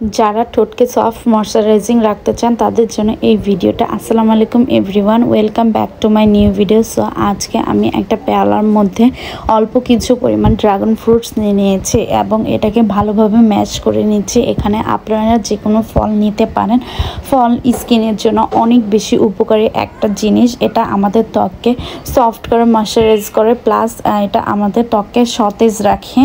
যারা ঠোঁটকে soft moisturising রাখতে চান তাদের জন্য এই ভিডিওটা। আসসালামু আলাইকুম everyone, welcome back to my new video. So আজকে আমি একটা পেয়ালার মধ্যে অল্প কিছু পরিমাণ ড্রাগন ফ্রুটস নিয়ে নিয়েছি এবং এটাকে ভালোভাবে ম্যাশ করে নিচ্ছি। এখানে আপনারা যে কোনো ফল নিতে পারেন। ফল স্কিনের জন্য অনেক বেশি উপকারী একটা জিনিস। এটা আমাদের ত্বককে সফট করে ময়শ্চারাইজ করে, প্লাস এটা আমাদের ত্বককে সতেজ রাখে।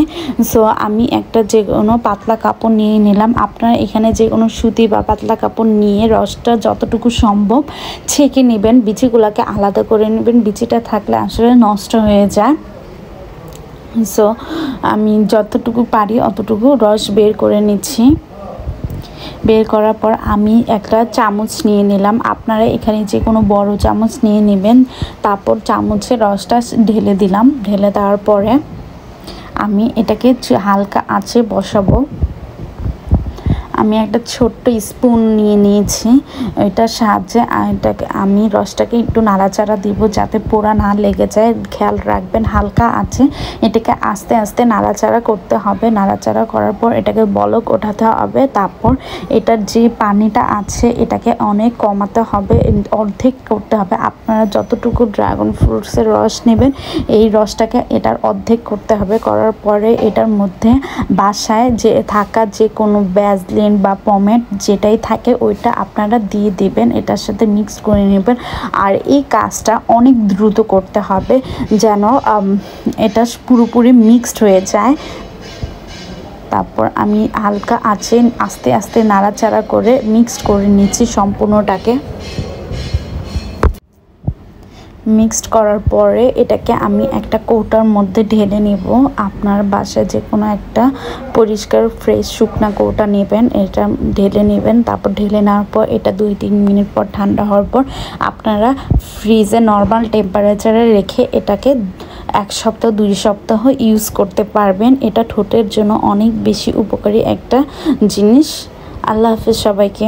সো আমি একটা যে কোনো পাতলা কাপড় নিয়ে নিলাম। আপনারা এখানে যে কোনো সুতি বা পাতলা কাপড় নিয়ে রসটা যতটুকু সম্ভব ছেঁকে নেবেন, বিচিগুলোকে আলাদা করে নেবেন। বিচিটা থাকলে আসলে নষ্ট হয়ে যায়। সো আমি যতটুকু পারি অতটুকু রস বের করে নিচ্ছি। বের করার পর আমি একটা চামচ নিয়ে নিলাম। আপনারা এখানে যে কোনো বড় চামচ নিয়ে নেবেন। তারপর চামচে রসটা ঢেলে দিলাম। ঢেলে দেওয়ার পরে আমি এটাকে হালকা আঁচে বসাবো। আমি একটা ছোট্ট স্পুন নিয়ে নিয়েছি, এটার সাহায্যে এটাকে আমি রসটাকে একটু নাড়াচাড়া দিব যাতে পোড়া না লেগে যায়। খেয়াল রাখবেন হালকা আছে, এটাকে আস্তে আস্তে নাড়াচাড়া করতে হবে। নাড়াচাড়া করার পর এটাকে বলক ওঠাতে হবে। তারপর এটার যে পানিটা আছে এটাকে অনেক কমাতে হবে, অর্ধেক করতে হবে। আপনারা যতটুকু ড্রাগন ফ্রুটসের রস নেবেন এই রসটাকে এটার অর্ধেক করতে হবে। করার পরে এটার মধ্যে বাসায় যে থাকা যে কোনো ভ্যাসলিন বা পমেড যেটাই থাকে ওইটা আপনারা দিয়ে দিবেন, এটার সাথে মিক্স করে নেবেন। আর এই কাজটা অনেক দ্রুত করতে হবে যেন এটা পুরোপুরি মিক্সড হয়ে যায়। তারপর আমি হালকা আঁচে আস্তে আস্তে নাড়াচাড়া করে মিক্সড করে নিচ্ছি সম্পূর্ণটাকে। মিক্সড করার পরে এটাকে আমি একটা কৌটার মধ্যে ঢেলে নিব। আপনার বাসায় যে কোনো একটা পরিষ্কার ফ্রেশ শুকনা কৌটা নেবেন, এটা ঢেলে নেবেন। তারপর ঢেলে নেওয়ার পর এটা 2-3 মিনিট পর ঠান্ডা হওয়ার পর আপনারা ফ্রিজে নর্মাল টেম্পারেচারে রেখে এটাকে 1 সপ্তাহ 2 সপ্তাহ ইউজ করতে পারবেন। এটা ঠোঁটের জন্য অনেক বেশি উপকারী একটা জিনিস। আল্লাহ হাফেজ সবাইকে।